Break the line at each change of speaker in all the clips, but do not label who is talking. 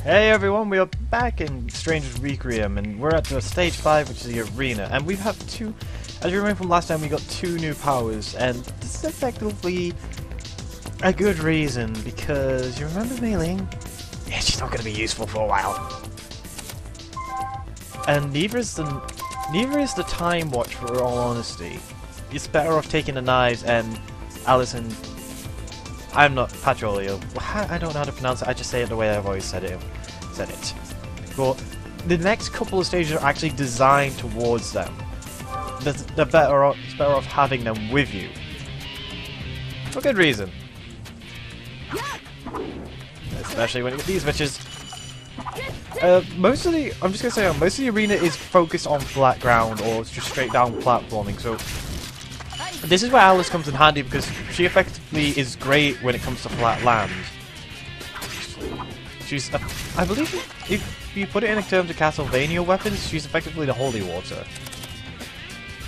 Hey everyone, we are back in Stranger's Requiem, and we're at the stage 5, which is the arena, and we have two, as you remember from last time, we got two new powers, and this is effectively a good reason, because you remember Mei-Ling? Yeah, she's not going to be useful for a while. And neither is the Time Watch, for all honesty. It's better off taking the knives and Allison. I'm not Patrolio. I don't know how to pronounce it. I just say it the way I've always said it. But the next couple of stages are actually designed towards them. They're better off having them with you. For good reason. Especially when you get these bitches. Most of the arena is focused on flat ground or just straight down platforming. So this is where Alice comes in handy because she effectively is great when it comes to flat land. She's, I believe, if you put it in terms of Castlevania weapons, she's effectively the Holy Water.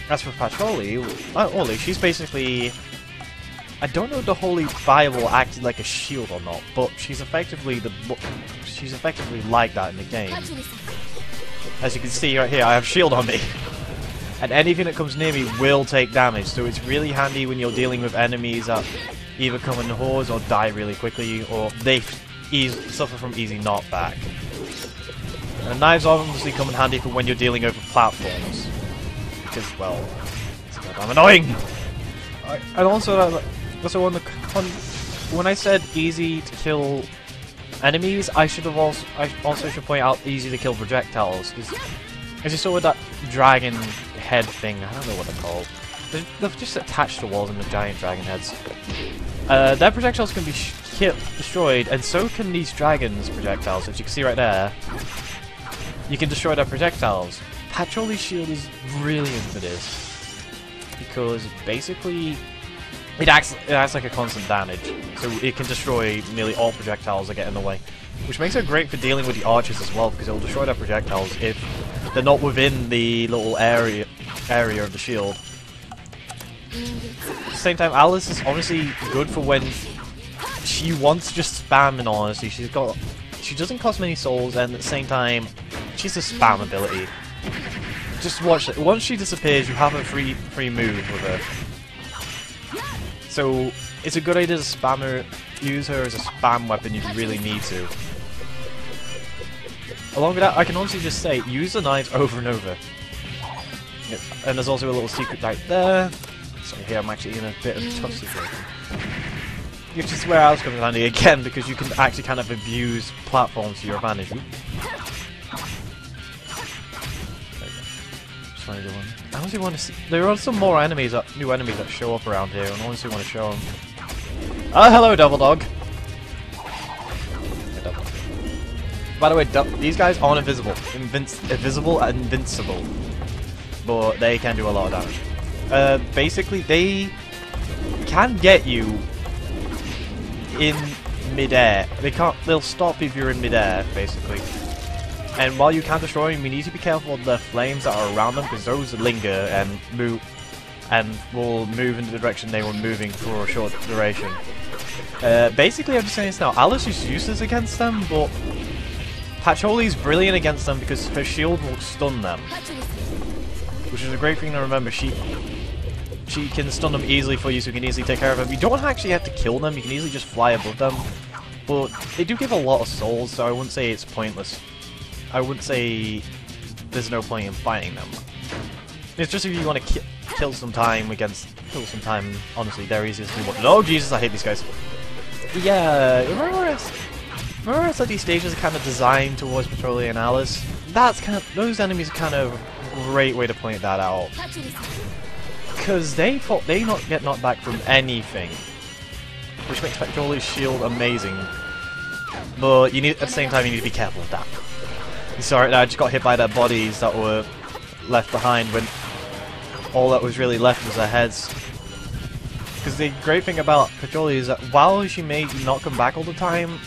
As for Patrolli, she's basically, I don't know if the Holy Bible acted like a shield or not, but she's effectively like that in the game. As you can see right here, I have shield on me. And anything that comes near me will take damage, so it's really handy when you're dealing with enemies that either come in hordes or die really quickly, or they suffer from easy knockback. And knives obviously come in handy for when you're dealing over platforms, because, well, it's goddamn annoying! And also when I said easy to kill enemies, I also should point out easy to kill projectiles, because as you saw with that dragon head thing, I don't know what they're called. They're just attached to walls and the giant dragon heads. Their projectiles can be destroyed, and so can these dragons' projectiles. As you can see right there, you can destroy their projectiles. Patrolli's shield is brilliant for this, because basically it acts like a constant damage, so it can destroy nearly all projectiles that get in the way. Which makes it great for dealing with the archers as well, because it will destroy their projectiles if they're not within the little area of the shield. At the same time, Alice is obviously good for when she wants to just spam, in honesty. She doesn't cost many souls, and at the same time, she's a spam ability. Just watch it. Once she disappears, you have a free move with her. So it's a good idea to use her as a spam weapon if you really need to. Along with that, I can honestly just say, use the knives over and over. Yep. And there's also a little secret right there. So here I'm actually in a bit of a tough situation. Which is where Alice comes in handy again, because you can actually kind of abuse platforms to your advantage. I honestly want to see. There are some more enemies, new enemies that show up around here, and I honestly want to show them. Oh, hello, Devil Dog. By the way, these guys aren't invisible. Invisible and invincible. But they can do a lot of damage. Basically, they can get you in midair. They'll stop if you're in midair, basically. And while you can destroy them, you need to be careful of the flames that are around them, because those linger and will move in the direction they were moving for a short duration. Basically, I'm just saying this now. Alice is useless against them, but Patrolli's brilliant against them because her shield will stun them, which is a great thing to remember. She can stun them easily for you, so you can easily take care of them. You don't actually have to kill them. You can easily just fly above them, but they do give a lot of souls, so I wouldn't say it's pointless. I wouldn't say there's no point in fighting them. It's just if you want to kill some time, honestly, they're easiest to do. Oh Jesus, I hate these guys. Yeah, remember I said these stages are kind of designed towards Patrolli and Alice? Those enemies are kind of a great way to point that out. Because they get knocked back from anything, which makes Patrolli's shield amazing. But at the same time, you need to be careful of that. Sorry, I just got hit by their bodies that were left behind when all that was really left was their heads. Because the great thing about Patrolli is that while she may not come back all the time,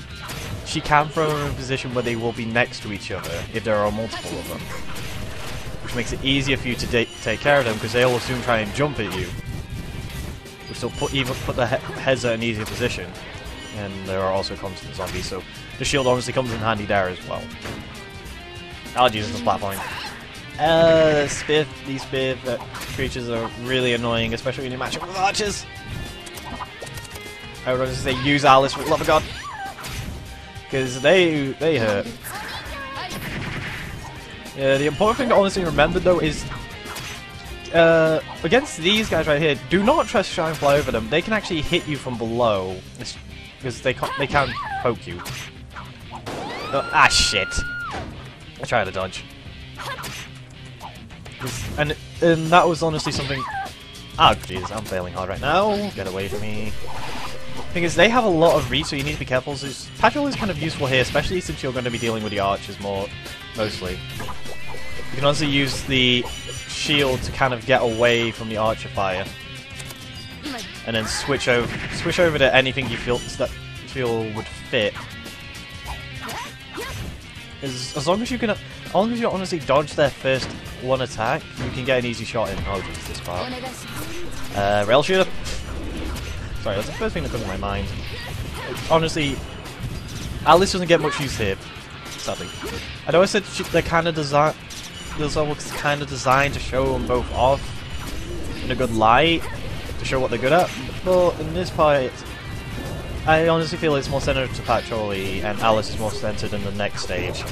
she can throw them in a position where they will be next to each other if there are multiple of them. Which makes it easier for you to take care of them, because they'll soon try and jump at you. Which will put their heads at an easier position. and there are also constant zombies, so the shield honestly comes in handy there as well. I'll use this platforming. These spiff creatures are really annoying, especially when you match up with archers. I would honestly say use Alice for the love of God, because they hurt. Yeah, the important thing to honestly remember though is against these guys right here, do not try and fly over them. They can actually hit you from below because they can poke you. Shit! I tried to dodge. And that was honestly something... Oh, jeez, I'm failing hard right now. Get away from me. Thing is, they have a lot of reach, so you need to be careful. So Patrol is kind of useful here, especially since you're going to be dealing with the archers mostly. You can also use the shield to kind of get away from the archer fire, and then switch over to anything you feel would fit. As long as you honestly dodge their first one attack, you can get an easy shot in. Oh, jeez, this part. Rail shooter. Sorry, that's the first thing that comes to my mind. Honestly, Alice doesn't get much use here, sadly. I know I said they're kind of designed. This levels kind of designed to show them both off in a good light, to show what they're good at. But in this part, I honestly feel it's more centered to Patrolly, and Alice is more centered in the next stage.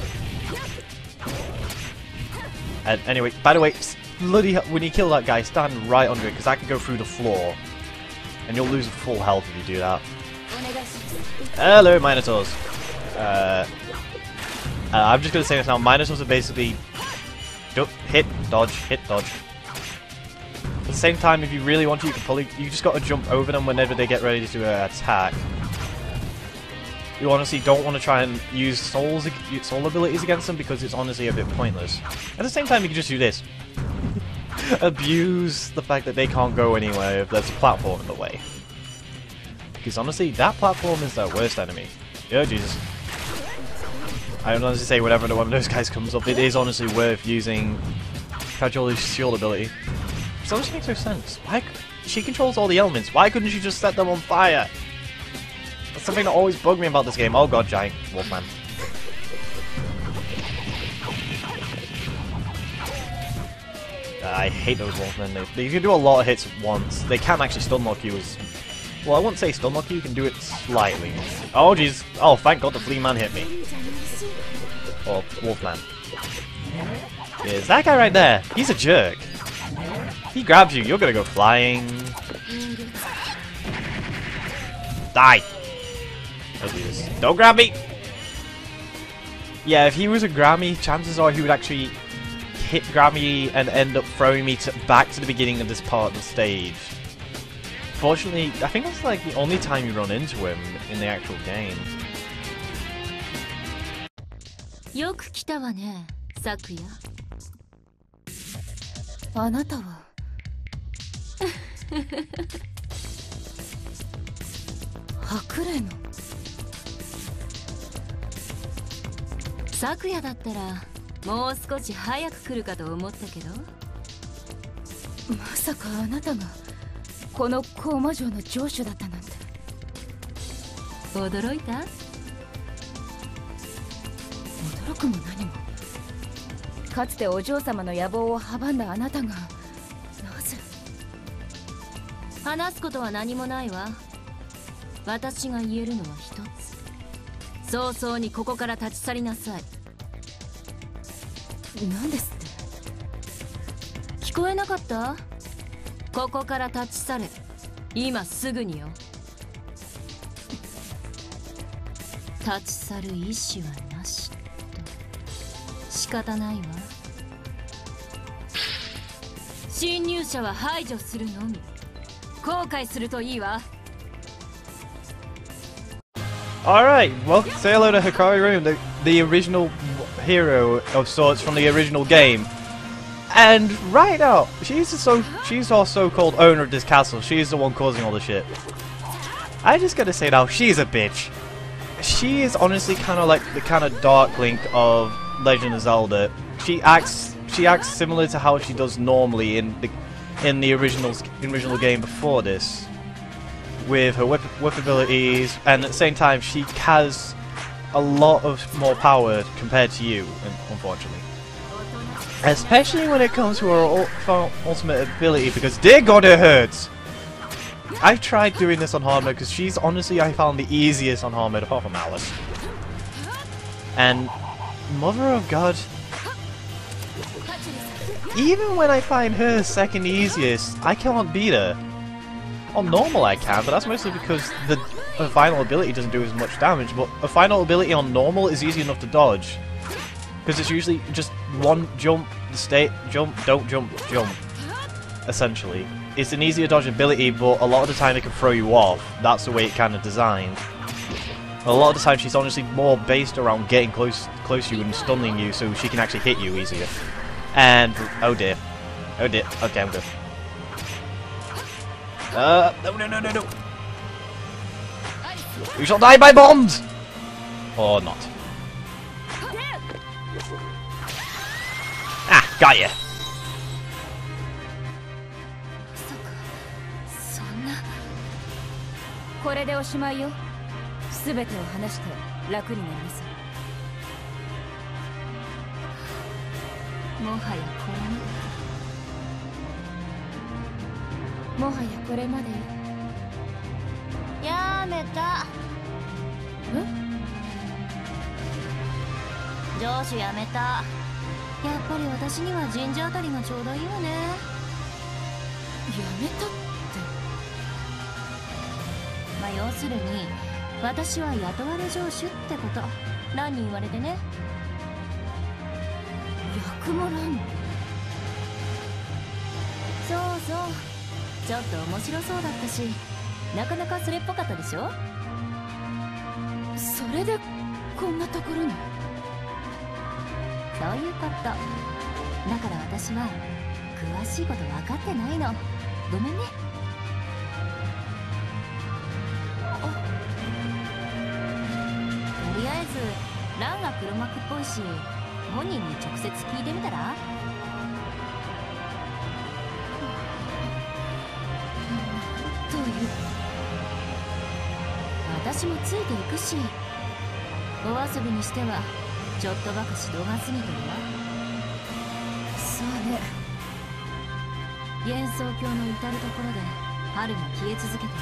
And anyway, by the way, bloody when you kill that guy, stand right under it, because that can go through the floor, and you'll lose full health if you do that. Hello, Minotaurs. I'm just gonna say this now. Minotaurs are basically hit, dodge, hit, dodge. At the same time, if you really want to, you just got to jump over them whenever they get ready to attack. You honestly don't want to try and use soul abilities against them because it's honestly a bit pointless. At the same time, you can just do this. Abuse the fact that they can't go anywhere if there's a platform in the way. Because honestly, that platform is their worst enemy. Oh, Jesus. I would honestly say whenever one of those guys comes up, it is honestly worth using Patrolly's shield ability. Which honestly makes no sense. She controls all the elements. Why couldn't she just set them on fire? That's something that always bugged me about this game. Oh god, giant wolfman. I hate those wolfmen. They can do a lot of hits at once. They can actually stun lock you as... Well, I wouldn't say stun lock you, you can do it slightly. Oh jeez. Oh, thank god the flea man hit me. Or wolfman. Is that guy right there? He's a jerk. He grabs you, you're gonna go flying. Die! Oh Jesus. Don't grab me! Yeah, if he was to grab me, chances are he would actually grab me and end up throwing me back to the beginning of this part of the stage. Fortunately, I think that's like the only time you run into him in the actual game.
よく来たわね、Sakuya。あなたは白麗のSakuyaだったらもう少し早く来るかと思ったけど。まさかあなたがこのKoumajouの城主だったなんて。驚いた？驚くも何も。かつてお嬢様の野望を阻んだあなたがなぜ？話すことは何もないわ。私が言えるのは一つ。早々にここから立ち去りなさい。何ですって？聞こえなかった？ここから立ち去れ。今すぐによ。立ち去る意思はなしと。仕方ないわ。侵入者は排除するのみ。後悔するといいわ。
Alright, well, say hello to Hikaru, the original hero of sorts from the original game. And right now, she's our so-called owner of this castle. She's the one causing all the shit. I just gotta say now, she's a bitch. She is honestly kind of like the kind of Dark Link of Legend of Zelda. She acts similar to how she does normally in the original game before this. with her whip abilities, and at the same time she has a lot of more power compared to you, unfortunately. Especially when it comes to her ultimate ability, because dear god it hurts! I've tried doing this on hard mode because she's honestly, I found the easiest on hard mode apart from Alice. And Mother of God, even when I find her second easiest, I can't beat her. On normal I can, but that's mostly because the final ability doesn't do as much damage, but a final ability on normal is easy enough to dodge. Because it's usually just one jump, jump, don't jump, jump. Essentially. It's an easier dodge ability, but a lot of the time it can throw you off. That's the way it kind of designed. A lot of the time she's honestly more based around getting close to you and stunning you so she can actually hit you easier. And, oh dear. Oh dear. Okay, I'm good. No. You shall die by bombs! Or not. Ah, got ya!
これでおしまいよ。すべてを話して楽になりなさい。もはやこれまでよ。やめた。え？上司やめた。やっぱり私にはジンジャーあたりがちょうどいいわね。やめたって。まあ要するに私は雇われ上司ってこと。何人言われてね。役もらうの？そうそう。ちょっと面白そうだったし、なかなかそれっぽかったでしょ。それでこんなところに。そういうこと。だから私は詳しいこと分かってないの。ごめんね。とりあえずランが黒幕っぽいし、本人に直接聞いてみたら？私もついていくし、お遊びにしてはちょっとばかし度が過ぎてるわ。そうね。幻想郷の至るところで春が消え続けている。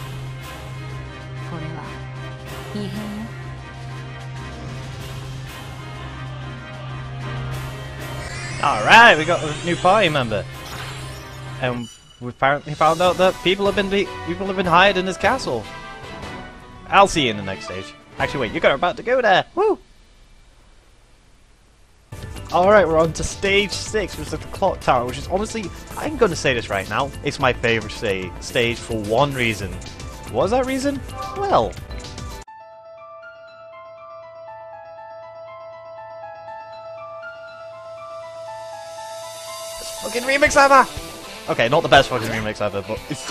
これは異変よ。
Alright, we got a new party member. And we found out that people have been hired in this castle. I'll see you in the next stage. Actually, wait, you're about to go there. Woo! Alright, we're on to stage 6, which is the clock tower, which is honestly, I'm gonna say this right now, it's my favorite stage for one reason. What is that reason? Well, fucking remix ever! Okay, not the best fucking remix ever, but it's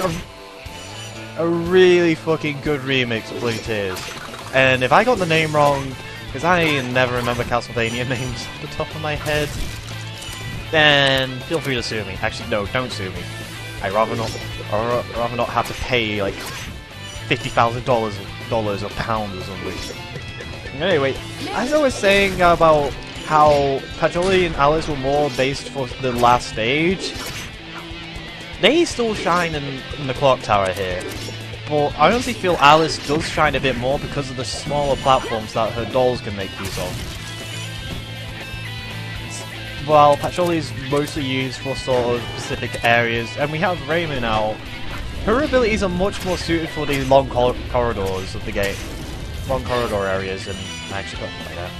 a really fucking good remix of Blue Tears. And if I got the name wrong, because I never remember Castlevania names off the top of my head, then feel free to sue me. Actually, no, don't sue me. I'd rather not have to pay like $50,000 or pounds or something. Anyway, as I was saying about how Pacholi and Alice were more based for the last stage, they still shine in the clock tower here. But I honestly feel Alice does shine a bit more because of the smaller platforms that her dolls can make use of. While Pacholi is mostly used for sort of specific areas, and we have Raymond now, her abilities are much more suited for the long corridors of the game. Long corridor areas, and I actually got like that.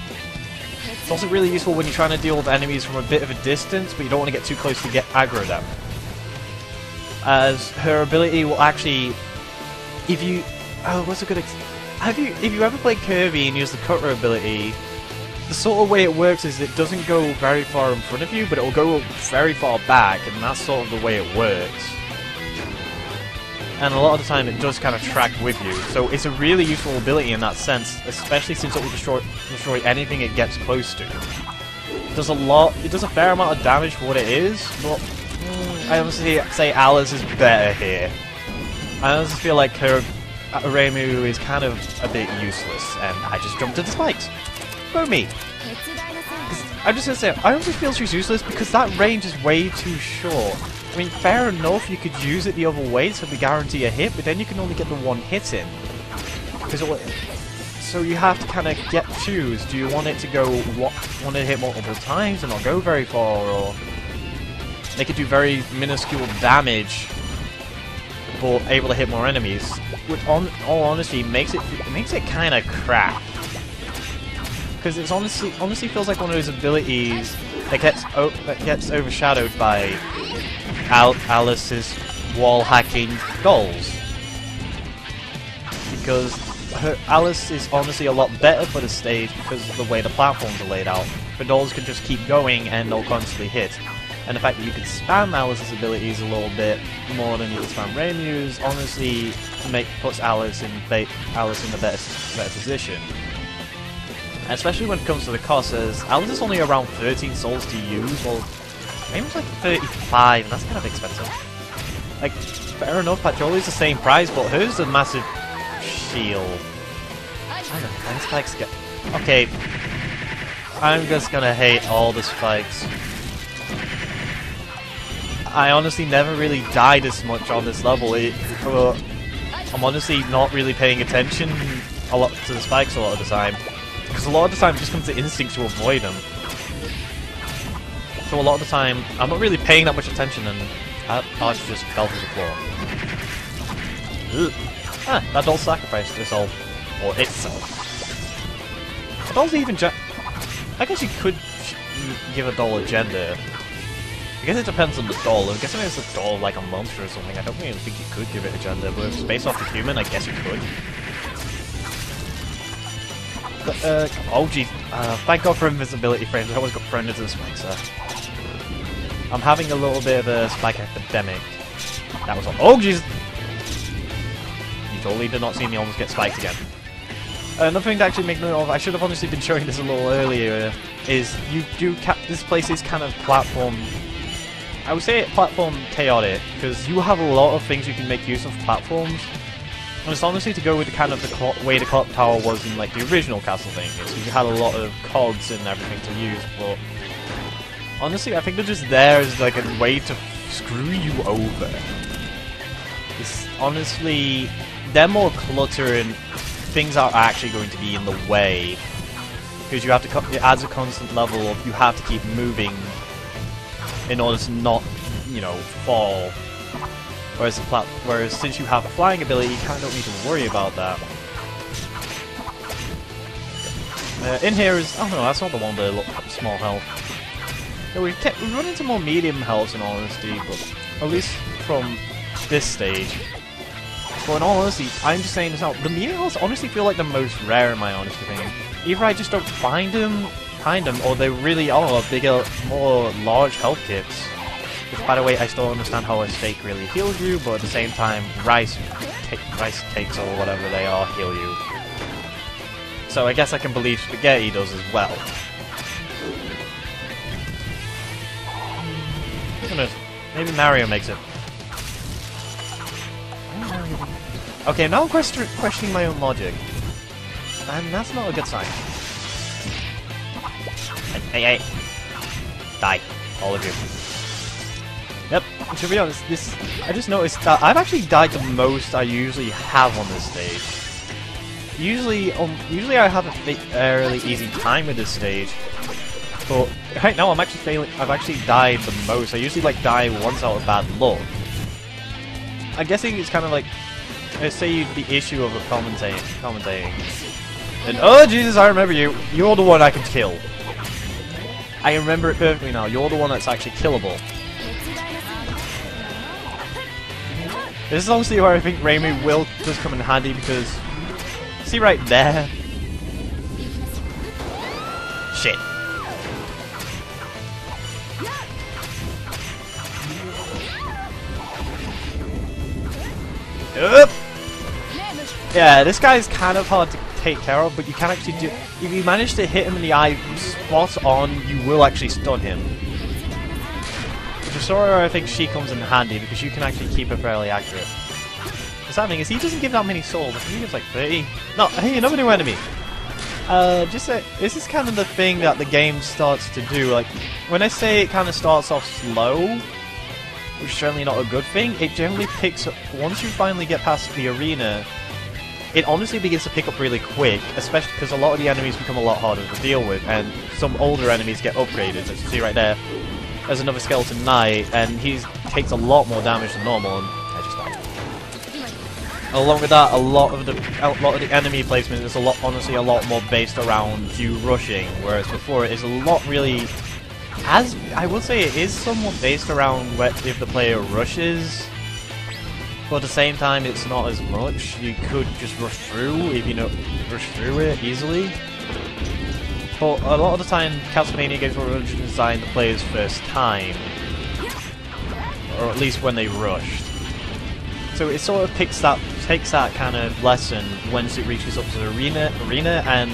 It's also really useful when you're trying to deal with enemies from a bit of a distance, but you don't want to get too close to get aggro them. As her ability will actually, if you ever played Kirby and used the cutter ability, the sort of way it works is it doesn't go very far in front of you, but it will go very far back, and that's sort of the way it works. And a lot of the time it does kind of track with you, so it's a really useful ability in that sense, especially since it will destroy anything it gets close to. It does a fair amount of damage for what it is, but I honestly say Alice is better here. I honestly feel like her Reimu is kind of a bit useless, and I just jumped into spikes. Go me! 'Cause I'm just gonna say, I honestly feel she's useless because that range is way too short. I mean, fair enough, you could use it the other way so we guarantee a hit, but then you can only get the one hit in. So you have to kind of choose. Do you want it to go, want it to hit multiple times and not go very far, or make it do very minuscule damage, but able to hit more enemies? Which, on all honesty, makes it kind of crap. Because it's honestly feels like one of those abilities that gets overshadowed by Alice's wall hacking dolls. Because Alice is honestly a lot better for the stage because of the way the platforms are laid out. The dolls can just keep going and they'll constantly hit. And the fact that you can spam Alice's abilities a little bit more than you can spam Reimu's honestly puts Alice in a better position. Especially when it comes to the cost, as Alice is only around 13 souls to use, while Reimu's like 35, and that's kind of expensive. Like, fair enough, Patroli's the same price, but hers is a massive shield. And spikes get... Okay, I'm just gonna hate all the spikes. I honestly never really died as much on this level. I'm honestly not really paying attention a lot to the spikes a lot of the time. Because a lot of the time it just comes to instinct to avoid them. So a lot of the time, I'm not really paying that much attention and I just fell through the floor. Ugh. Ah, that doll sacrificed herself. Or itself. The doll's even I guess you could give a doll a gender. I guess it depends on the doll. I guess if it's a doll like a monster or something, I don't really think you could give it a gender, but if it's based off a human, I guess you could. But, oh jeez, thank God for invisibility frames, I always got thrown into the spikes there. I'm having a little bit of a spike epidemic. That was all. Oh jeez! You totally did not see me almost get spiked again. Another thing to actually make note of, I should have honestly been showing this a little earlier, is this place is kind of platform... I would say platform chaotic, because you have a lot of things you can make use of platforms. And it's honestly to go with the kind of the way the clock tower was in like the original Castlevania, so you had a lot of cogs and everything to use, but honestly I think they're just there as like a way to screw you over. It's honestly, they're more clutter and things are actually going to be in the way, because you have to, it adds a constant level of you have to keep moving in order to not, you know, fall. Whereas since you have a flying ability, you kind of don't need to worry about that. In here is... oh no, that's not the one with the small health. Yeah, we've run into more medium health in all honesty, but at least from this stage. But in all honesty, I'm just saying this now, the medium healths honestly feel like the most rare in my honest opinion. Either I just don't find them, or they really are bigger, more large health kits. Which, by the way, I still understand how a steak really heals you, but at the same time, rice cakes or whatever they are heal you. So I guess I can believe spaghetti does as well. Maybe Mario makes it. Okay, now I'm questioning my own logic. And that's not a good sign. Hey. Die. All of you. Yep, to be honest, I just noticed that I've actually died the most I usually have on this stage. Usually I have a fairly easy time with this stage, but right now I've actually died the most. I usually like die once out of bad luck. I'm guessing it's kind of like, let's say the issue of commentating. And oh Jesus, I remember you. You're the one I can kill. I remember it perfectly now. You're the one that's actually killable. This is honestly where I think Reimu will just come in handy because, see right there? Shit. Yeah, this guy's kind of hard to take care of, but you can actually do... if you manage to hit him in the eye spot on, you will actually stun him. Which is where I think she comes in handy, because you can actually keep her fairly accurate. sad thing is he doesn't give that many souls. I think he gives like 30. No, hey, another new enemy. This is kind of the thing that the game starts to do. Like, when I say it kind of starts off slow, which is certainly not a good thing, it generally picks up, once you finally get past the arena, it honestly begins to pick up really quick, especially because a lot of the enemies become a lot harder to deal with, and some older enemies get upgraded, as you see right there. There's another Skeleton Knight, and he takes a lot more damage than normal, and I just died. Along with that, a lot of the enemy placement is honestly a lot more based around you rushing, whereas before it is a lot really, as I would say, it is somewhat based around if the player rushes, but at the same time it's not as much. You could just rush through if you know rush through it easily. But a lot of the time, Castlevania games were originally designed the player's first time, or at least when they rushed. So it sort of takes that kind of lesson once it reaches up to the arena, and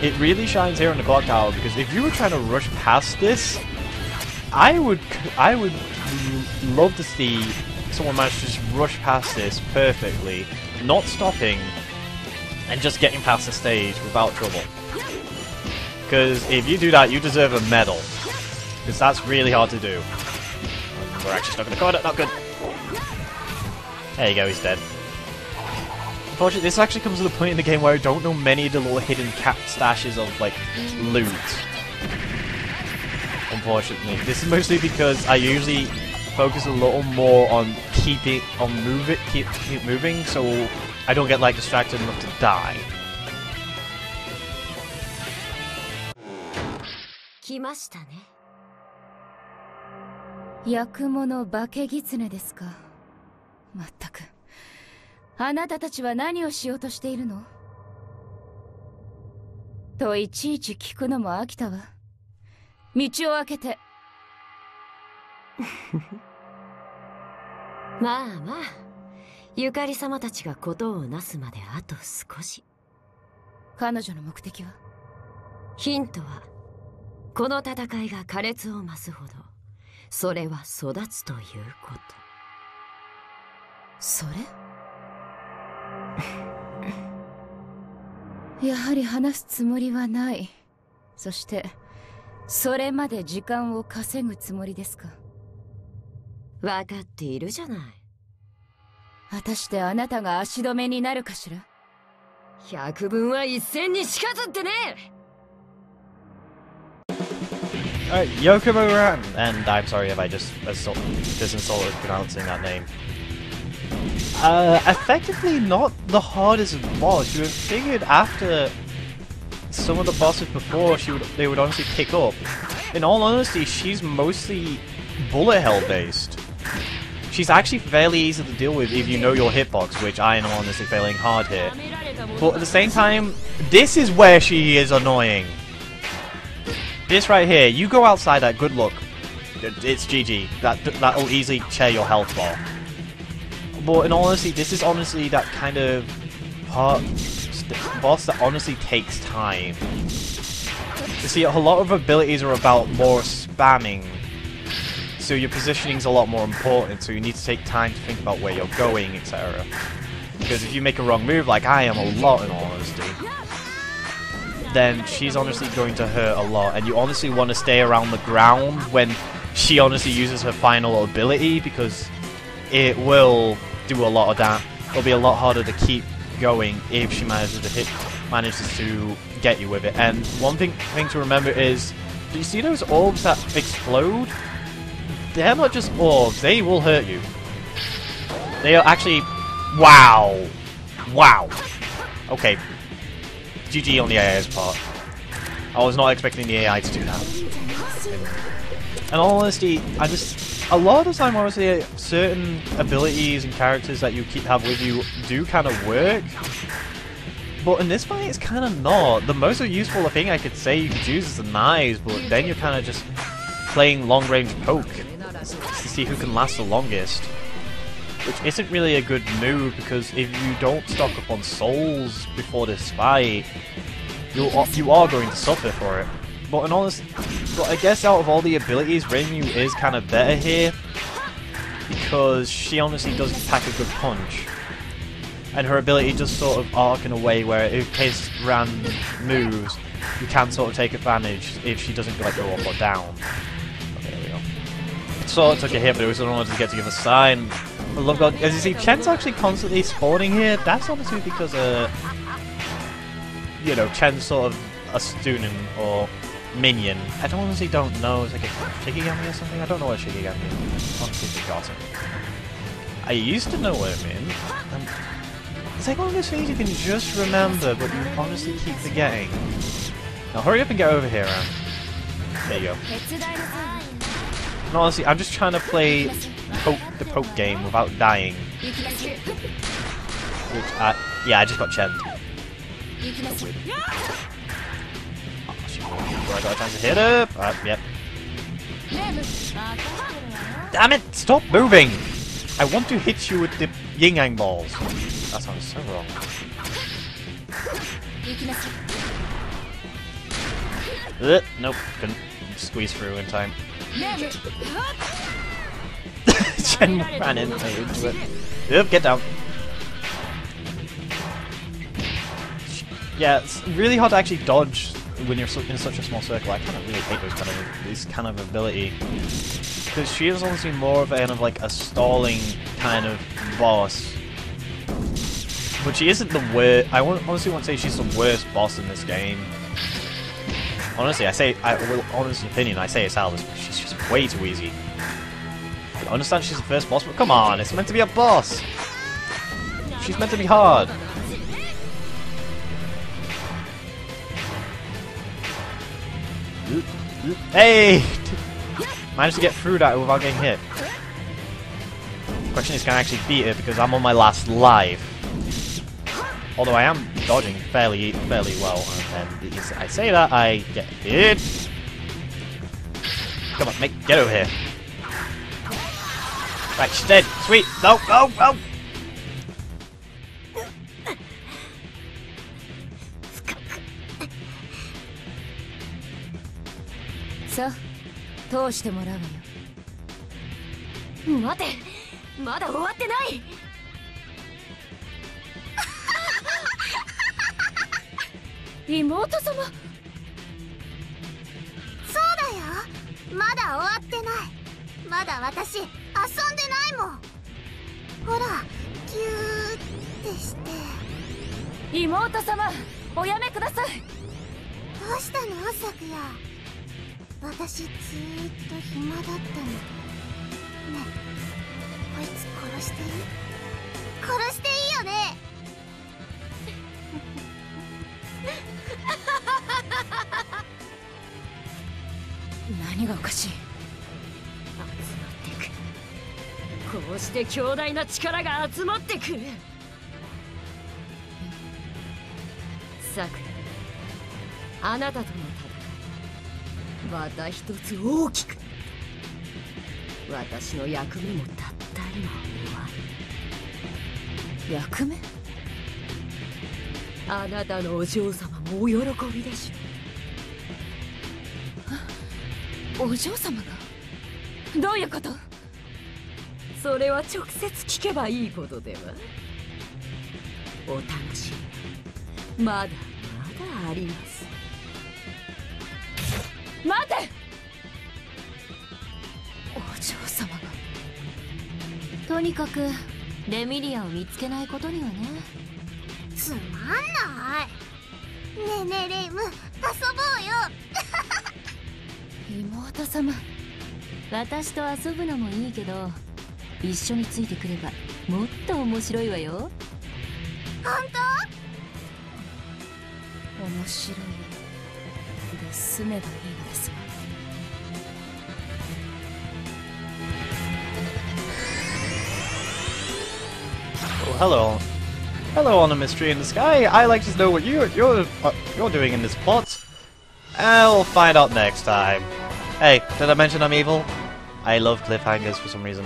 it really shines here in the Clock Tower, because if you were trying to rush past this, I would love to see someone manage to just rush past this perfectly, not stopping, and just getting past the stage without trouble. Because if you do that, you deserve a medal, because that's really hard to do. We're actually stuck in the corner, not good. There you go, he's dead. Unfortunately, this actually comes to the point in the game where I don't know many of the little hidden cat stashes of, like, loot. Unfortunately. This is mostly because I usually focus a little more on keep moving, so I don't get, like, distracted enough to die.
来ましたね。八雲の化け狐ですか。まったく。あなたたちは何をしようとしているの？といちいち聞くのも飽きたわ。道を開けて。まあまあ、ゆかり様たちが事をなすまであと少し。彼女の目的は？ヒントは、この戦いが苛烈を増すほど、それは育つということ。それ？やはり話すつもりはない。そして、それまで時間を稼ぐつもりですか？わかっているじゃない。果たしてあなたが足止めになるかしら？百分は一戦にしかずってね。
Alright, Yokomo-ran, and I'm sorry if I just disinsulted pronouncing that name. Effectively not the hardest boss. You would have figured after some of the bosses before they would honestly pick up. In all honesty, she's mostly bullet hell based. She's actually fairly easy to deal with if you know your hitbox, which I am honestly failing hard here. But at the same time, this is where she is annoying. This right here, you go outside that, good luck. It's GG. That'll easily tear your health bar. But in all honesty, this is honestly that kind of boss that honestly takes time. You see, a lot of abilities are about more spamming, so your positioning is a lot more important, so you need to take time to think about where you're going, etc. Because if you make a wrong move, like I am a lot in all honesty, then she's honestly going to hurt a lot, and you honestly want to stay around the ground when she honestly uses her final ability, because it will do a lot of damage. It'll be a lot harder to keep going if she manages to get you with it. And one thing to remember is, do you see those orbs that explode? They're not just orbs, they will hurt you. They are actually... Wow! Wow! Okay. GG on the AI's part. I was not expecting the AI to do that. In all honesty, a lot of the time, honestly, certain abilities and characters that you have with you do kind of work. But in this fight, it's kind of not. The most useful thing I could say you could use is the knives, but then you're kind of just playing long-range poke to see who can last the longest. Which isn't really a good move, because if you don't stock up on souls before this fight, you are going to suffer for it. But in honest, I guess out of all the abilities, Reimu is kind of better here, because she honestly does pack a good punch. and her ability does sort of arc in a way where in case Ran moves, you can sort of take advantage if she doesn't like go up or down. Okay, there we go. It sort of took a hit, but it was in order to get to give a sign. I love God. As you see, Chen's actually constantly spawning here. That's obviously because you know, Chen's sort of a student or minion. I honestly don't know. It's like a Shikigami or something. I don't know what Shikigami is. I've honestly forgotten. I used to know what it meant. It's like one of those things you can just remember, but you honestly keep forgetting. Now hurry up and get over here, Ram. There you go. And honestly, I'm just trying to play the poke game without dying. Which, yeah, I just got Chen. Oh, shoot. I got a chance to hit her. Yep. Damn it! Stop moving! I want to hit you with the yin-yang balls. That sounds so wrong. Nope, couldn't squeeze through in time. Chen ran into it. Yep, get down. Yeah, it's really hard to actually dodge when you're in such a small circle. I kind of really hate this kind of ability. Because she is honestly more of a stalling kind of boss. But she isn't the worst. I honestly won't say she's the worst boss in this game. Honestly, honest opinion, I say it's Alice, but she's just way too easy. I understand she's the first boss, but come on, it's meant to be a boss. She's meant to be hard. Hey! Managed to get through that without getting hit. The question is, can I actually beat it because I'm on my last life? Although I am dodging fairly well, and then I say that, I get hit. Come on, get over here. Right, she's dead. Sweet. No, no, no.
So, 通してもらうわよ。待て、まだ終わってない。妹様。そうだよ。まだ終わってない。まだ私遊んでないもん。ほら、ギューってして。妹様、おやめください。どうしたの、サクヤ。私ずーっと暇だったの。ねえ、こいつ殺していい？殺していいよね。何がおかしい？集まっていく。こうして強大な力が集まってくる。サクラ、あなたとのまた一つ大きく。私の役目もたった今終わる。役目？あなたのお嬢様もお喜びでしょ。お嬢様が？どういうこと？それは直接聞けばいいことでは。お楽しみ。まだまだあります。待て！お嬢様が。とにかくレミリアを見つけないことにはね。つまんない。ねえねえレイム、遊ぼうよ。妹様、私と遊ぶのもいいけど一緒についてくればもっと面白いわよ。本当？面白いで済めばいいのですわ。
Oh, hello on a mystery in the sky. I like to know what you're doing in this plot. I'll find out next time. Hey, did I mention I'm evil? I love cliffhangers for some reason.